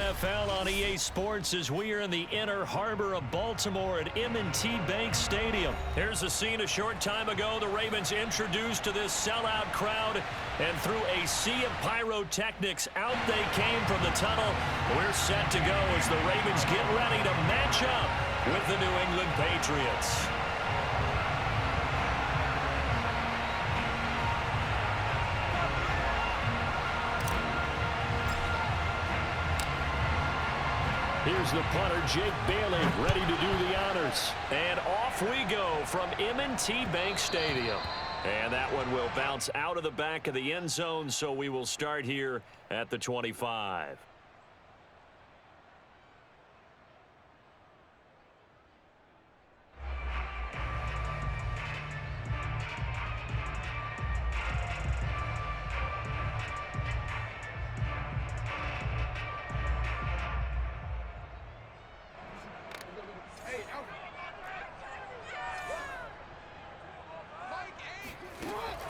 NFL on EA Sports as we are in the inner harbor of Baltimore at M&T Bank Stadium. Here's a scene a short time ago. The Ravens introduced to this sellout crowd, and through a sea of pyrotechnics, out they came from the tunnel. We're set to go as the Ravens get ready to match up with the New England Patriots. Here's the punter, Jake Bailey, ready to do the honors. And off we go from M&T Bank Stadium. And that one will bounce out of the back of the end zone, so we will start here at the 25.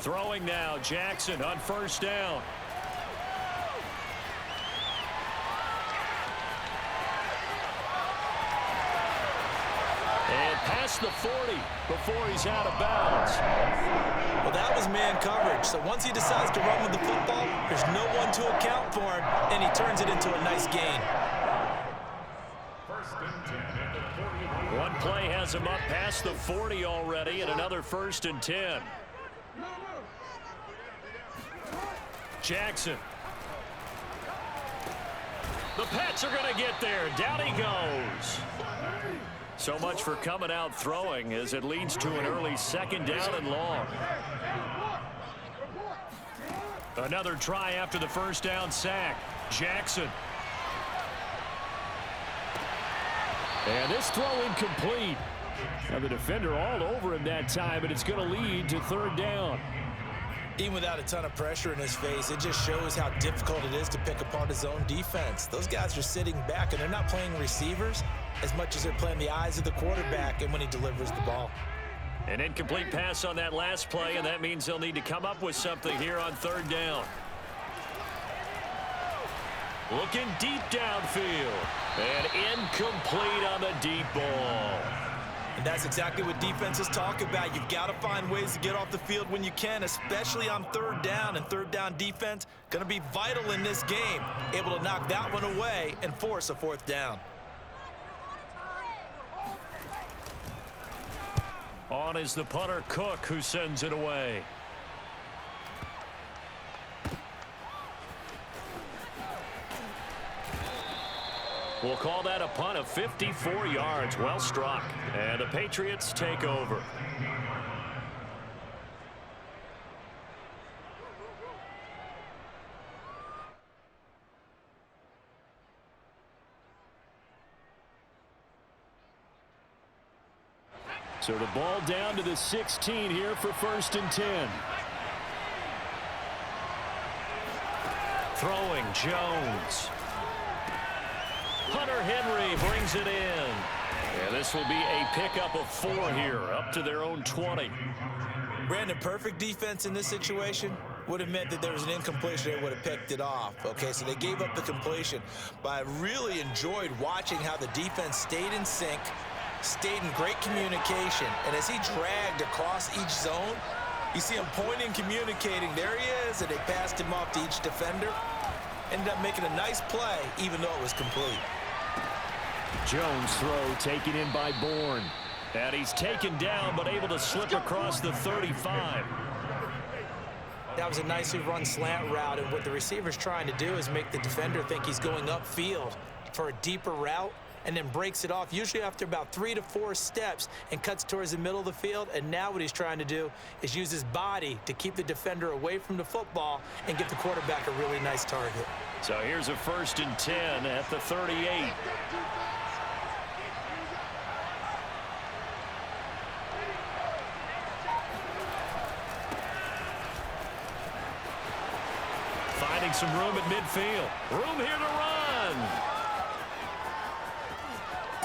Throwing now, Jackson on first down. And past the 40 before he's out of bounds. Well, that was man coverage. So once he decides to run with the football, there's no one to account for him, and he turns it into a nice gain. One play has him up past the 40 already, and another 1st and 10. Jackson. The Pats are going to get there. Down he goes. So much for coming out throwing as it leads to an early 2nd down and long. Another try after the 1st down sack. Jackson. And this throw incomplete. Now the defender all over him that time, but it's going to lead to 3rd down. Even without a ton of pressure in his face, it just shows how difficult it is to pick apart his own defense. Those guys are sitting back, and they're not playing receivers as much as they're playing the eyes of the quarterback and when he delivers the ball. An incomplete pass on that last play, and that means they'll need to come up with something here on 3rd down. Looking deep downfield, and incomplete on the deep ball. And that's exactly what defenses talk about. You've got to find ways to get off the field when you can, especially on 3rd down. And 3rd down defense going to be vital in this game. Able to knock that one away and force a 4th down. On is the punter, Cook, who sends it away. We'll call that a punt of 54 yards. Well struck. And the Patriots take over. So the ball down to the 16 here for 1st and 10. Throwing, Jones. Hunter Henry brings it in. And this will be a pickup of 4 here, up to their own 20. Brandon, perfect defense in this situation would have meant that there was an incompletion. They would have picked it off. Okay, so they gave up the completion. But I really enjoyed watching how the defense stayed in sync, stayed in great communication. And as he dragged across each zone, you see him pointing, communicating. There he is, and they passed him off to each defender. Ended up making a nice play, even though it was complete. Jones throw taken in by Bourne. And he's taken down, but able to slip across the 35. That was a nicely run slant route, and what the receiver's trying to do is make the defender think he's going upfield for a deeper route, and then breaks it off, usually after about 3 to 4 steps, and cuts towards the middle of the field. And now what he's trying to do is use his body to keep the defender away from the football and give the quarterback a really nice target. So here's a 1st and 10 at the 38. Finding some room at midfield. Room here to run.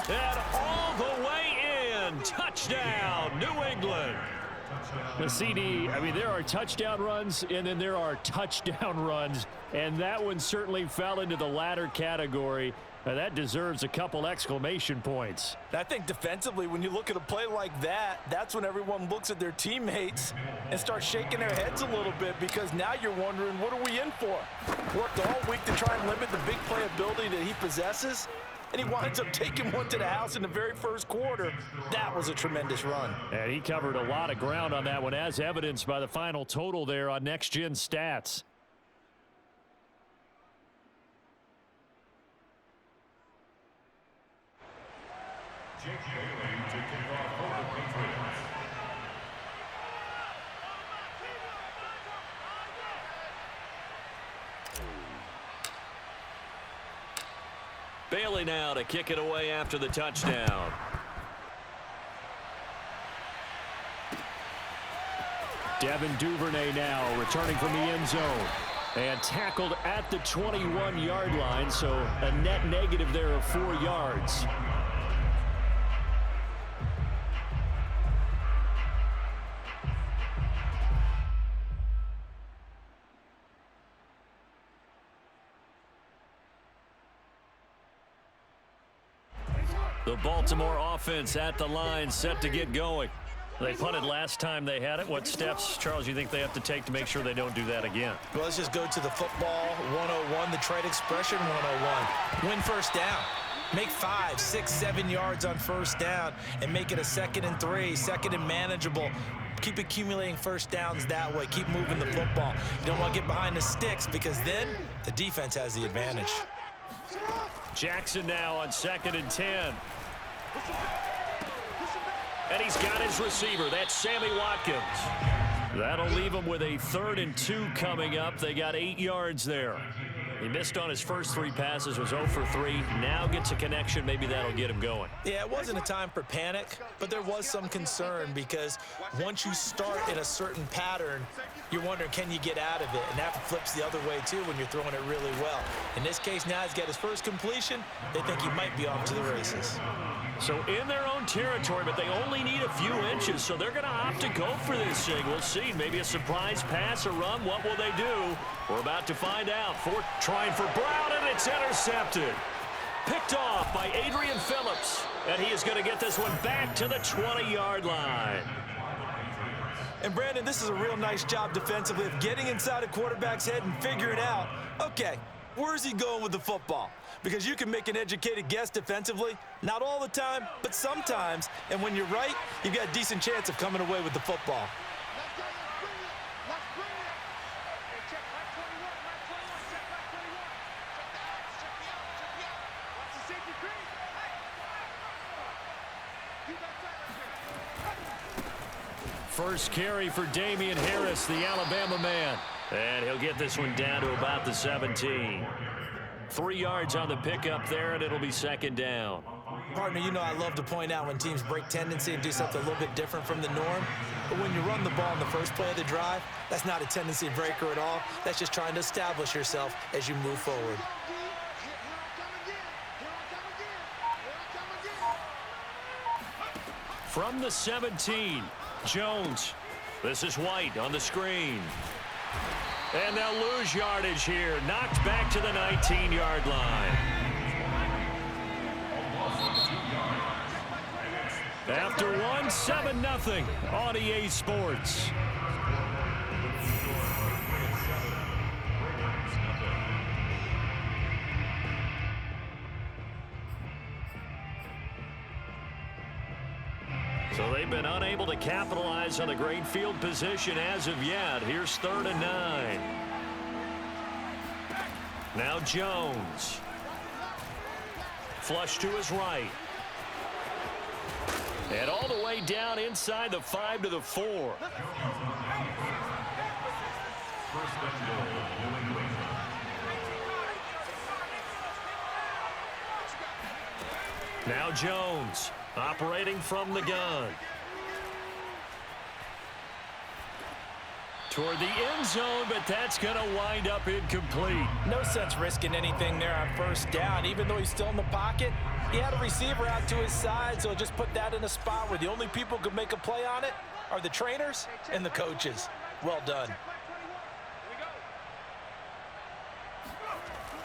And all the way in. Touchdown, New England. The CD, I mean, there are touchdown runs, and then there are touchdown runs, and that one certainly fell into the latter category. That deserves a couple exclamation points. I think defensively, when you look at a play like that, that's when everyone looks at their teammates and starts shaking their heads a little bit, because now you're wondering, what are we in for? Worked all week to try and limit the big play ability that he possesses, and he winds up taking one to the house in the very first quarter. That was a tremendous run. And he covered a lot of ground on that one, as evidenced by the final total there on Next Gen Stats. Bailey now to kick it away after the touchdown. Devin Duvernay now returning from the end zone. And tackled at the 21-yard line, so a net negative there of 4 yards. The Baltimore offense at the line, set to get going. They punted last time they had it. What steps, Charles, you think they have to take to make sure they don't do that again? Well, let's just go to the football 101, the trade expression 101. Win first down. Make 5, 6, 7 yards on first down and make it a 2nd and 3, 2nd and manageable. Keep accumulating first downs that way. Keep moving the football. You don't want to get behind the sticks, because then the defense has the advantage. Jackson now on 2nd and 10. And he's got his receiver. That's Sammy Watkins. That'll leave him with a 3rd and 2 coming up. They got 8 yards there. He missed on his first 3 passes, was 0 for 3. Now gets a connection. Maybe that'll get him going. Yeah, it wasn't a time for panic, but there was some concern, because once you start in a certain pattern, you're wondering, can you get out of it? And that flips the other way, too, when you're throwing it really well. In this case, now he's got his first completion. They think he might be off to the races. So in their own territory, but they only need a few inches, so they're going to opt to go for this thing. We'll see. Maybe a surprise pass or run. What will they do? We're about to find out. Trying for Brown, and it's intercepted. Picked off by Adrian Phillips, and he is going to get this one back to the 20-yard line. And, Brandon, this is a real nice job defensively of getting inside a quarterback's head and figuring out, okay, where's he going with the football? Because you can make an educated guess defensively, not all the time, but sometimes. And when you're right, you've got a decent chance of coming away with the football. First carry for Damian Harris, the Alabama man. And he'll get this one down to about the 17. 3 yards on the pickup there, and it'll be 2nd down. Partner, you know I love to point out when teams break tendency and do something a little bit different from the norm. But when you run the ball in the first play of the drive, that's not a tendency breaker at all. That's just trying to establish yourself as you move forward. From the 17, Jones. This is White on the screen. And they'll lose yardage here. Knocked back to the 19-yard line. After one, 7-0 on EA Sports. So they've been unable to capitalize on the great field position as of yet. Here's 3rd and 9. Now Jones. Flush to his right. And all the way down inside the 5 to the 4. Now Jones operating from the gun. Toward the end zone, but that's going to wind up incomplete. No sense risking anything there on first down. Even though he's still in the pocket, he had a receiver out to his side, so just put that in a spot where the only people who could make a play on it are the trainers and the coaches. Well done.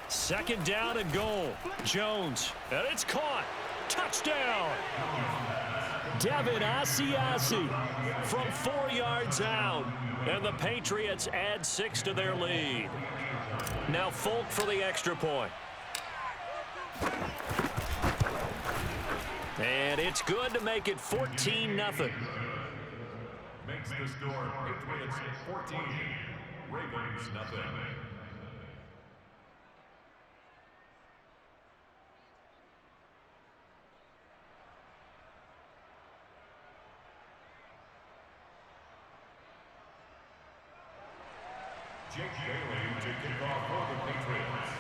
Second down and goal. Jones, and it's caught. Touchdown. Devin Asiasi from 4 yards out. And the Patriots add 6 to their lead. Now Folk for the extra point. And it's good to make it 14-0. Makes the score Patriots 14, Ravens nothing. Jake Bailey to kick off for the Patriots.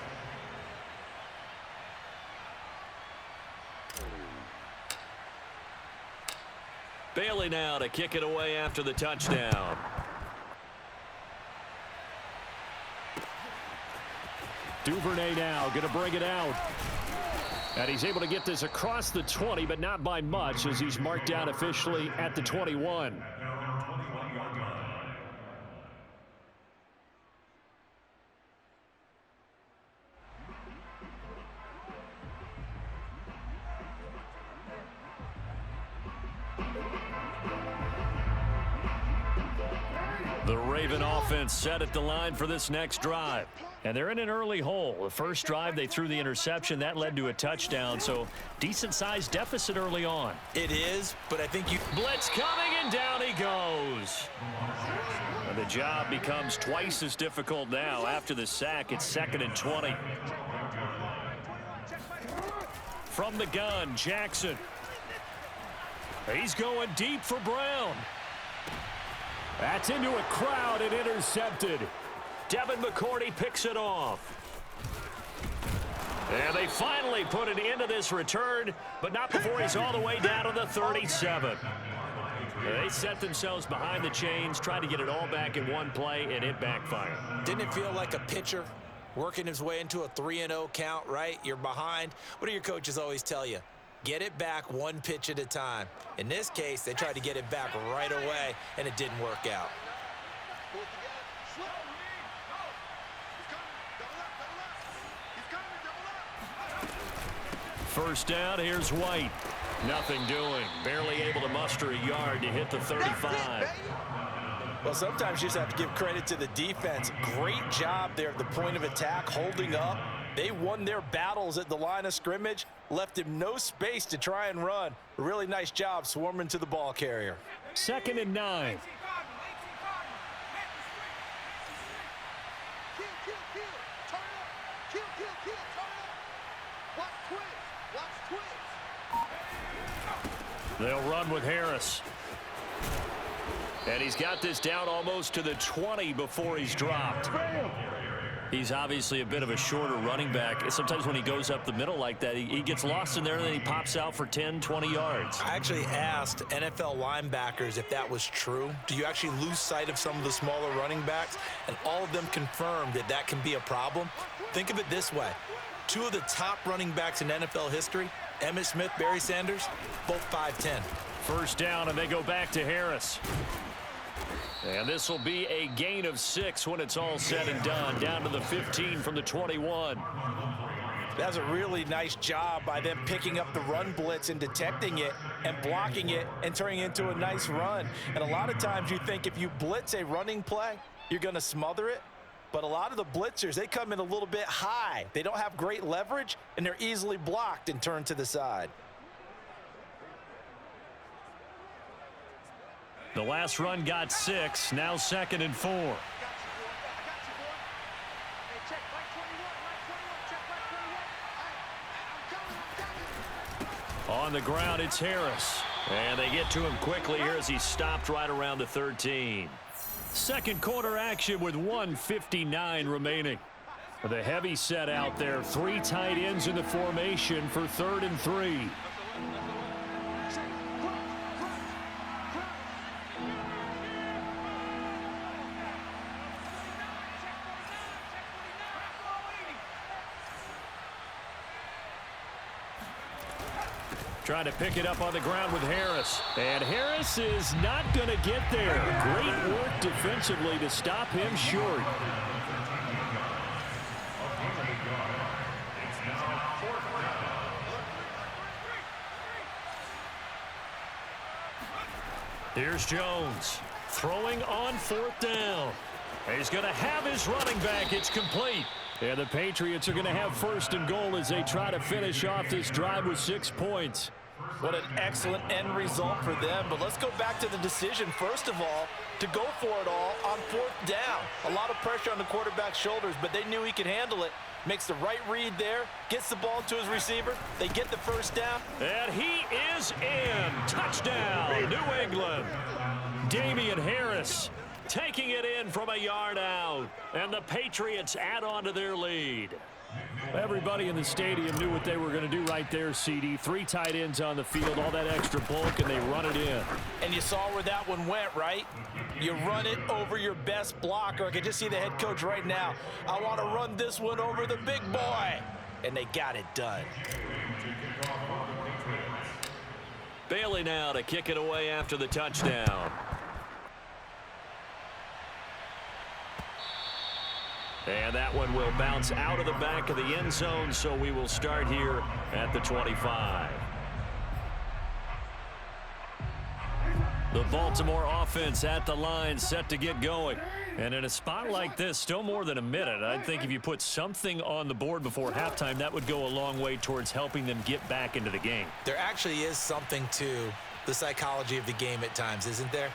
Bailey now to kick it away after the touchdown. Duvernay now going to bring it out. And he's able to get this across the 20, but not by much as he's marked down officially at the 21. The Raven offense set at the line for this next drive. And they're in an early hole. The first drive, they threw the interception. That led to a touchdown, so decent-sized deficit early on. It is, but I think you... Blitz coming, and down he goes. And the job becomes twice as difficult now. After the sack, it's 2nd and 20. From the gun, Jackson. He's going deep for Brown. That's into a crowd and intercepted. Devin McCourty picks it off. And they finally put an end to this return, but not before he's all the way down to the 37. They set themselves behind the chains, tried to get it all back in one play, and it backfired. Didn't it feel like a pitcher working his way into a 3-0 count, right? You're behind. What do your coaches always tell you? Get it back one pitch at a time. In this case, they tried to get it back right away, and it didn't work out. First down, here's White. Nothing doing. Barely able to muster a yard to hit the 35. Well, sometimes you just have to give credit to the defense. Great job there at the point of attack, holding up. They won their battles at the line of scrimmage, left him no space to try and run. A really nice job swarming to the ball carrier. 2nd and 9. They'll run with Harris. And he's got this down almost to the 20 before he's dropped. He's obviously a bit of a shorter running back. Sometimes when he goes up the middle like that, he gets lost in there and then he pops out for 10, 20 yards. I actually asked NFL linebackers if that was true. Do you actually lose sight of some of the smaller running backs? And all of them confirmed that that can be a problem. Think of it this way. 2 of the top running backs in NFL history, Emmitt Smith, Barry Sanders, both 5'10". First down, and they go back to Harris. And this will be a gain of 6 when it's all said and done. Down to the 15 from the 21. That's a really nice job by them picking up the run blitz and detecting it and blocking it and turning it into a nice run. And a lot of times you think if you blitz a running play, you're going to smother it. But a lot of the blitzers, they come in a little bit high. They don't have great leverage, and they're easily blocked and turned to the side. The last run got 6, now 2nd and 4. On the ground, it's Harris. And they get to him quickly here as he's stopped right around the 13. Second quarter action with 1:59 remaining. The heavy set out there, 3 tight ends in the formation for 3rd and 3. Trying to pick it up on the ground with Harris. And Harris is not going to get there. Great work defensively to stop him short. Here's Jones throwing on 4th down. He's going to have his running back. It's complete. And the Patriots are going to have 1st and goal as they try to finish off this drive with 6 points. What an excellent end result for them. But let's go back to the decision, first of all, to go for it all on 4th down. A lot of pressure on the quarterback's shoulders, but they knew he could handle it. Makes the right read there, gets the ball to his receiver. They get the 1st down. And he is in. Touchdown, New England. Damian Harris taking it in from a yard out. And the Patriots add on to their lead. Everybody in the stadium knew what they were going to do right there, CD. 3 tight ends on the field, all that extra bulk, and they run it in. And you saw where that one went, right? You run it over your best blocker. I can just see the head coach right now. I want to run this one over the big boy. And they got it done. Bailey now to kick it away after the touchdown. And that one will bounce out of the back of the end zone, so we will start here at the 25. The Baltimore offense at the line, set to get going. And in a spot like this, still more than a minute, I think if you put something on the board before halftime, that would go a long way towards helping them get back into the game. There actually is something to the psychology of the game at times, isn't there?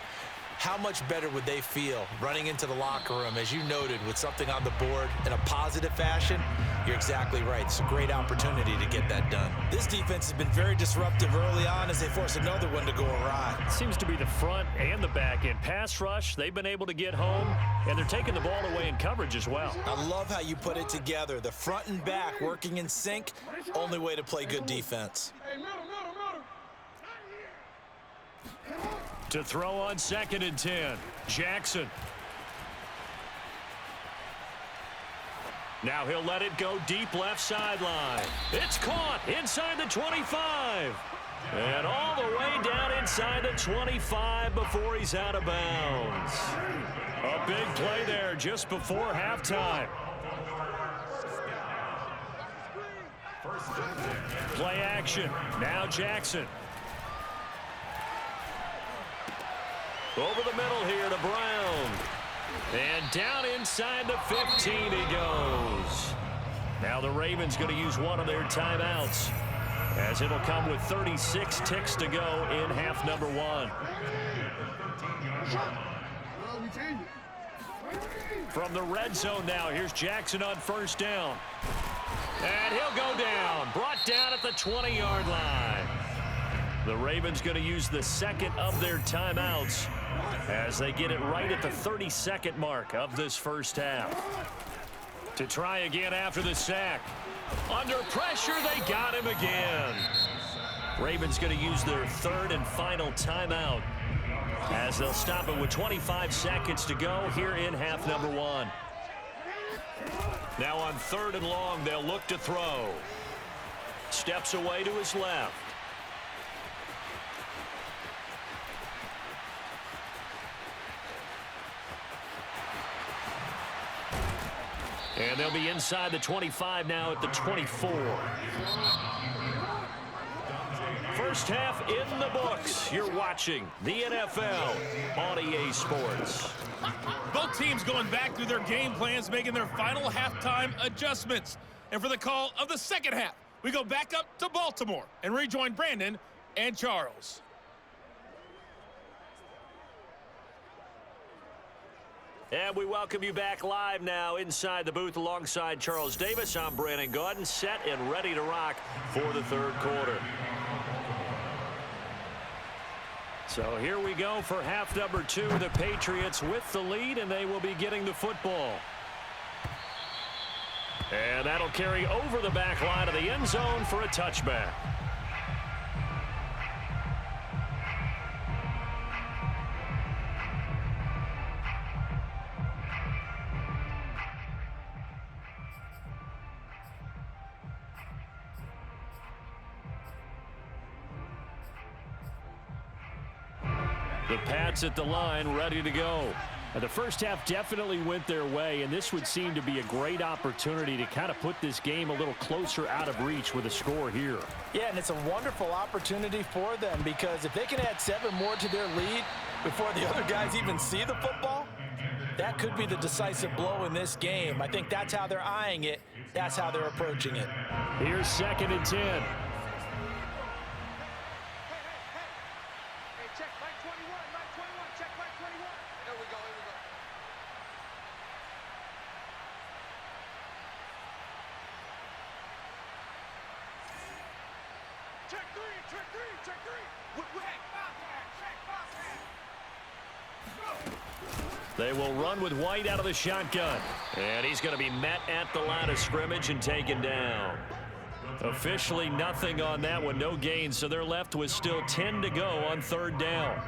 How much better would they feel running into the locker room, as you noted, with something on the board in a positive fashion? You're exactly right. It's a great opportunity to get that done. This defense has been very disruptive early on as they force another one to go awry. It seems to be the front and the back end. Pass rush, they've been able to get home, and they're taking the ball away in coverage as well. I love how you put it together. The front and back working in sync, only way to play good defense. To throw on 2nd and 10, Jackson. Now he'll let it go deep left sideline. It's caught inside the 25. And all the way down inside the 25 before he's out of bounds. A big play there just before halftime. Play action. Now Jackson. Over the middle here to Brown. And down inside the 15 he goes. Now the Ravens going to use one of their timeouts, as it'll come with 36 ticks to go in half number 1. From the red zone now, here's Jackson on 1st down. And he'll go down. Brought down at the 20-yard line. The Ravens going to use the 2nd of their timeouts as they get it right at the 32nd mark of this first half. To try again after the sack. Under pressure, they got him again. Ravens going to use their 3rd and final timeout as they'll stop it with 25 seconds to go here in half number 1. Now on 3rd and long, they'll look to throw. Steps away to his left. And they'll be inside the 25 now at the 24. First half in the books. You're watching the NFL on EA Sports. Both teams going back through their game plans, making their final halftime adjustments. And for the call of the second half, we go back up to Baltimore and rejoin Brandon and Charles. And we welcome you back live now inside the booth alongside Charles Davis. I'm Brandon Gaudin, set and ready to rock for the 3rd quarter. So here we go for half number 2. The Patriots with the lead, and they will be getting the football. And that'll carry over the back line of the end zone for a touchback. The Pats at the line, ready to go. The first half definitely went their way, and this would seem to be a great opportunity to kind of put this game a little closer out of reach with a score here. Yeah, and it's a wonderful opportunity for them, because if they can add 7 more to their lead before the other guys even see the football, that could be the decisive blow in this game. I think that's how they're eyeing it. That's how they're approaching it. Here's 2nd and 10. They will run with White out of the shotgun. And he's going to be met at the line of scrimmage and taken down. Officially nothing on that one, no gain, so they're left with still 10 to go on 3rd down.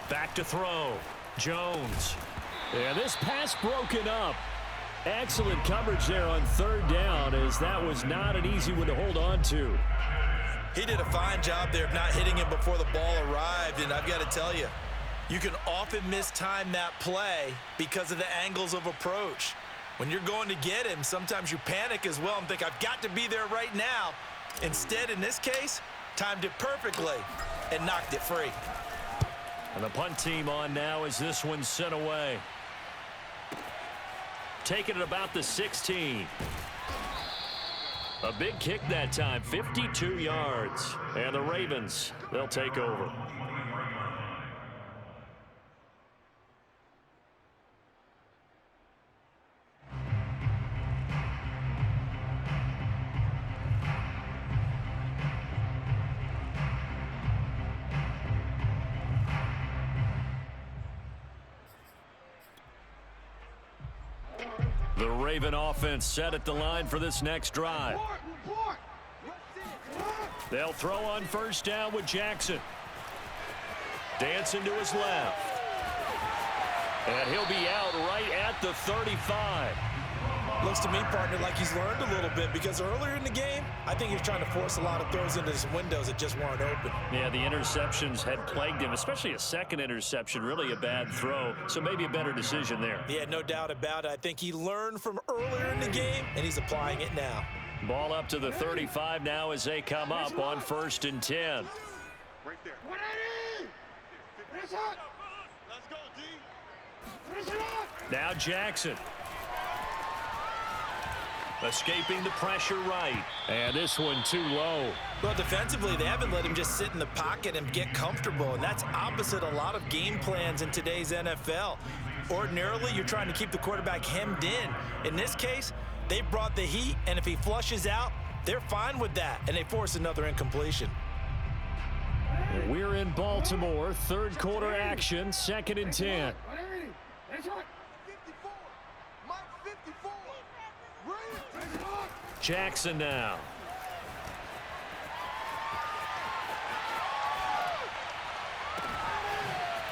Back to throw. Jones. And this pass broken up. Excellent coverage there on 3rd down, as that was not an easy one to hold on to. He did a fine job there of not hitting him before the ball arrived, and I've got to tell you, you can often mistime that play because of the angles of approach. When you're going to get him, sometimes you panic as well and think, I've got to be there right now. Instead, in this case, timed it perfectly and knocked it free. And the punt team on now as this one's sent away. Taking it about the 16. A big kick that time, 52 yards. And the Ravens, they'll take over. The Raven offense set at the line for this next drive. They'll throw on 1st down with Jackson. Dancing to his left. And he'll be out right at the 35. Looks to me, partner, like he's learned a little bit, because earlier in the game, I think he was trying to force a lot of throws into some windows that just weren't open. Yeah, the interceptions had plagued him, especially a 2nd interception, really a bad throw. So maybe a better decision there. Yeah, no doubt about it. I think he learned from earlier in the game, and he's applying it now. Ball up to the 35 now as they come up on 1st and 10. Right there. Let's go, D. Now Jackson. Escaping the pressure right. And this one too low. Well, defensively, they haven't let him just sit in the pocket and get comfortable, and that's opposite a lot of game plans in today's NFL. Ordinarily, you're trying to keep the quarterback hemmed in. In this case, they brought the heat, and if he flushes out, they're fine with that, and they force another incompletion. We're in Baltimore, 3rd quarter action, 2nd and 10. Jackson now.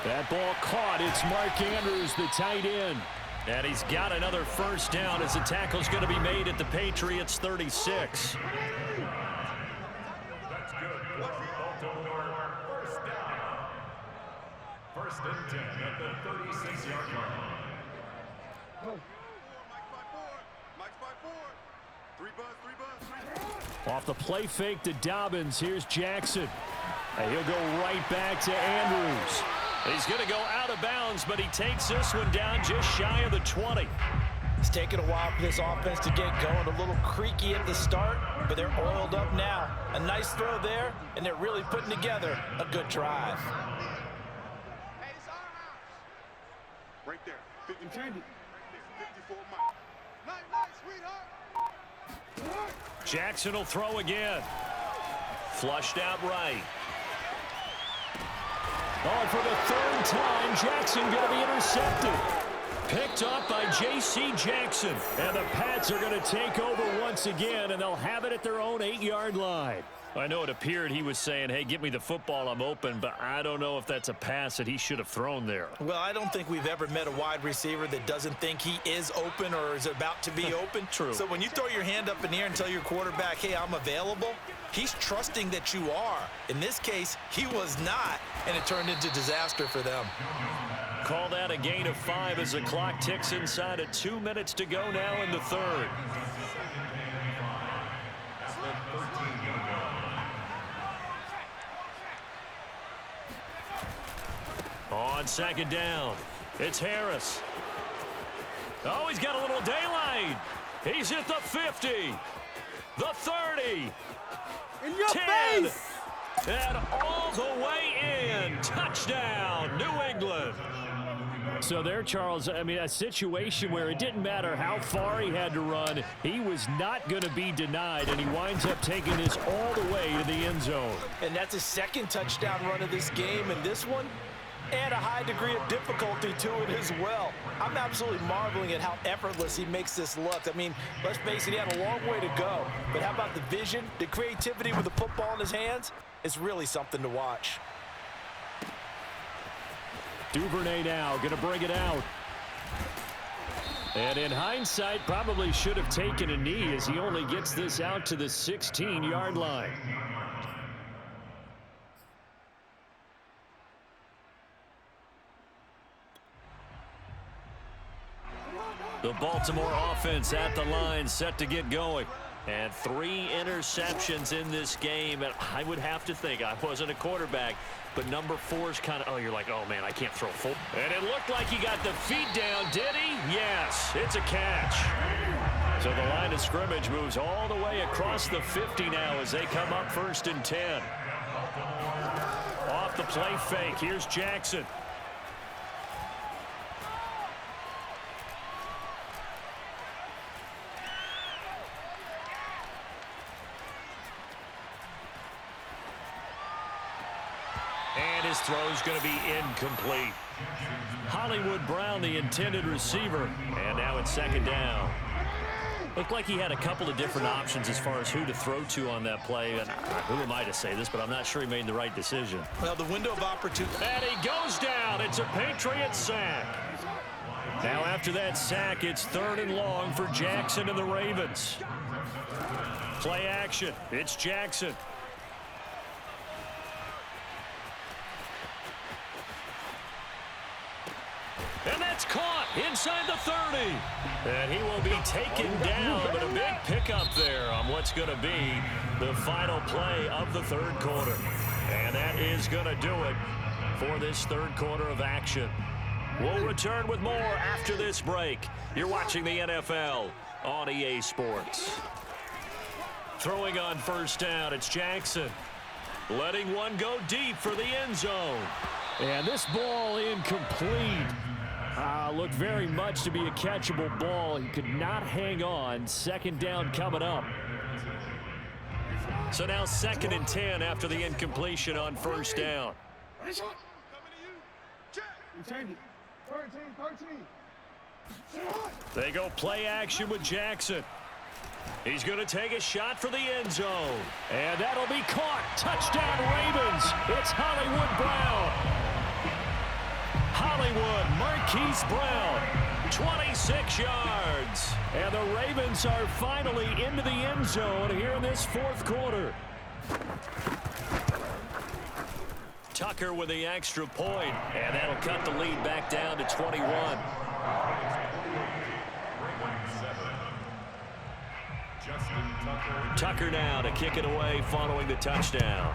That ball caught. It's Mark Andrews, the tight end. And he's got another 1st down as the tackle's going to be made at the Patriots' 36. That's good. Baltimore, 1st down. 1st and 10 at the 36-yard line. Off the play fake to Dobbins, here's Jackson. And he'll go right back to Andrews. He's going to go out of bounds, but he takes this one down just shy of the 20. It's taken a while for this offense to get going. A little creaky at the start, but they're oiled up now. A nice throw there, and they're really putting together a good drive. Right there. 54 Jackson will throw again. Flushed out right. Oh, and for the third time, Jackson going to be intercepted. Picked up by J.C. Jackson. And the Pats are going to take over once again, and they'll have it at their own 8-yard line. I know it appeared he was saying, hey, give me the football, I'm open, but I don't know if that's a pass that he should have thrown there. Well, I don't think we've ever met a wide receiver that doesn't think he is open or is about to be open. True. So when you throw your hand up in the air and tell your quarterback, hey, I'm available, he's trusting that you are. In this case, he was not, and it turned into disaster for them. Call that a gain of 5 as the clock ticks inside of 2 minutes to go now in the third. On second down, it's Harris. Oh, he's got a little daylight. He's at the 50, the 30, in your 10, face! and all the way in. Touchdown, New England. So there, Charles, I mean, a situation where it didn't matter how far he had to run, he was not going to be denied, and he winds up taking this all the way to the end zone. And that's his second touchdown run of this game, and this one, and a high degree of difficulty to it as well. I'm absolutely marveling at how effortless he makes this look. I mean, let's face it, he had a long way to go. But how about the vision, the creativity with the football in his hands? It's really something to watch. Duvernay now going to bring it out. And in hindsight, probably should have taken a knee as he only gets this out to the 16-yard line. The Baltimore offense at the line, set to get going. And 3 interceptions in this game. And I would have to think, I wasn't a quarterback, but number 4 is kind of, oh, you're like, oh, man, I can't throw full. And it looked like he got the feet down, did he? Yes, it's a catch. So the line of scrimmage moves all the way across the 50 now as they come up 1st and 10. Off the play fake, here's Jackson. And his throw's going to be incomplete. Hollywood Brown, the intended receiver. And now it's 2nd down. Looked like he had a couple of different options as far as who to throw to on that play. And who am I to say this, but I'm not sure he made the right decision. Well, the window of opportunity. And he goes down. It's a Patriot sack. Now after that sack, it's 3rd and long for Jackson and the Ravens. Play action. It's Jackson. And that's caught inside the 30. And he will be taken down, but a big pickup there on what's going to be the final play of the 3rd quarter. And that is going to do it for this 3rd quarter of action. We'll return with more after this break. You're watching the NFL on EA Sports. Throwing on 1st down, it's Jackson. Letting one go deep for the end zone. And this ball incomplete. Looked very much to be a catchable ball. He could not hang on. 2nd down coming up. So now 2nd and 10 after the incompletion on 1st down. They go play action with Jackson. He's going to take a shot for the end zone. And that'll be caught. Touchdown Ravens. It's Hollywood Brown. Hollywood, Marquise Brown, 26 yards. And the Ravens are finally into the end zone here in this 4th quarter. Tucker with the extra point, and that'll cut the lead back down to 21. Tucker now to kick it away following the touchdown.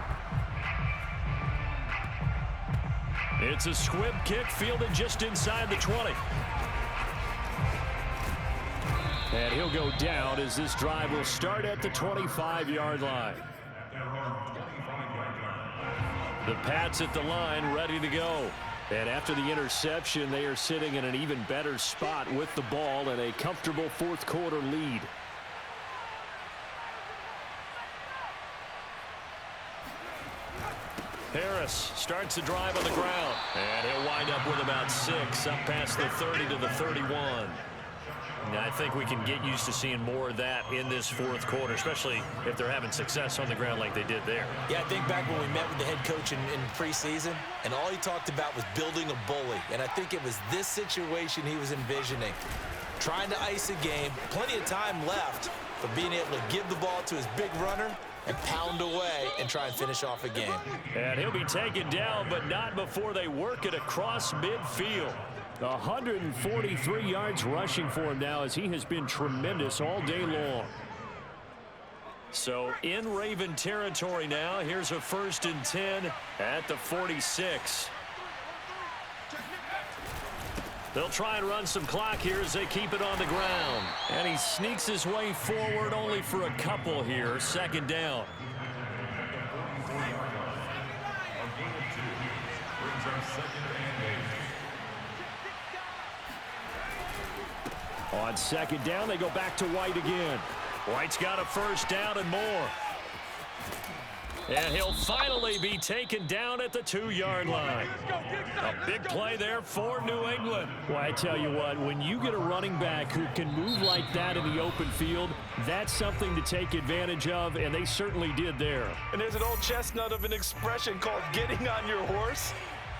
It's a squib kick fielded just inside the 20. And he'll go down as this drive will start at the 25-yard line. The Pats at the line ready to go. And after the interception, they are sitting in an even better spot with the ball and a comfortable 4th quarter lead. Harris starts the drive on the ground. And he'll wind up with about 6 up past the 30 to the 31. Now, I think we can get used to seeing more of that in this fourth quarter, especially if they're having success on the ground like they did there. Yeah, I think back when we met with the head coach in preseason, and all he talked about was building a bully. And I think it was this situation he was envisioning. Trying to ice a game, plenty of time left, but being able to give the ball to his big runner and pound away and try and finish off a game. And he'll be taken down, but not before they work it across midfield. 143 yards rushing for him now, as he has been tremendous all day long. So in Raven territory now. Here's a 1st and 10 at the 46. They'll try and run some clock here as they keep it on the ground. And he sneaks his way forward only for a couple here. 2nd down. On 2nd down, they go back to White again. White's got a 1st down and more. And he'll finally be taken down at the 2-yard line. A big play there for New England. Well, I tell you what, when you get a running back who can move like that in the open field, that's something to take advantage of, and they certainly did there. And there's an old chestnut of an expression called getting on your horse.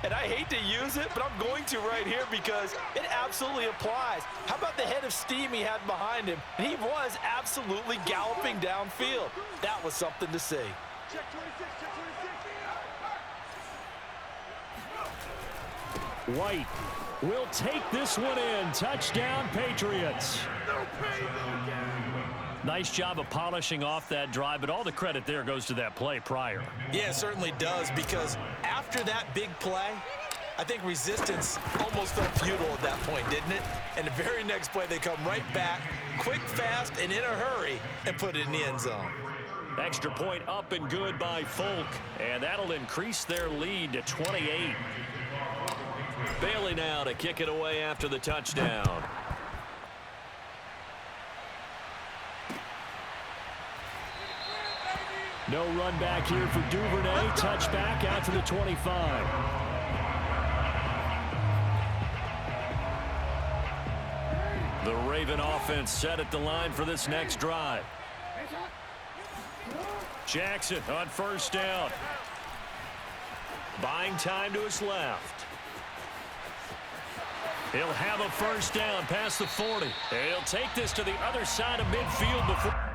And I hate to use it, but I'm going to right here because it absolutely applies. How about the head of steam he had behind him? And he was absolutely galloping downfield. That was something to see. Check 26, check 26. White will take this one in. Touchdown, Patriots. Nice job of polishing off that drive, but all the credit there goes to that play prior. Yeah, it certainly does, because after that big play, I think resistance almost felt futile at that point, didn't it? And the very next play, they come right back, quick, fast, and in a hurry, and put it in the end zone. Extra point up and good by Folk, and that'll increase their lead to 28. Bailey now to kick it away after the touchdown. No run back here for Duvernay. Touchback out to the 25. The Raven offense set at the line for this next drive. Jackson on 1st down. Buying time to his left. He'll have a 1st down past the 40. And he'll take this to the other side of midfield before...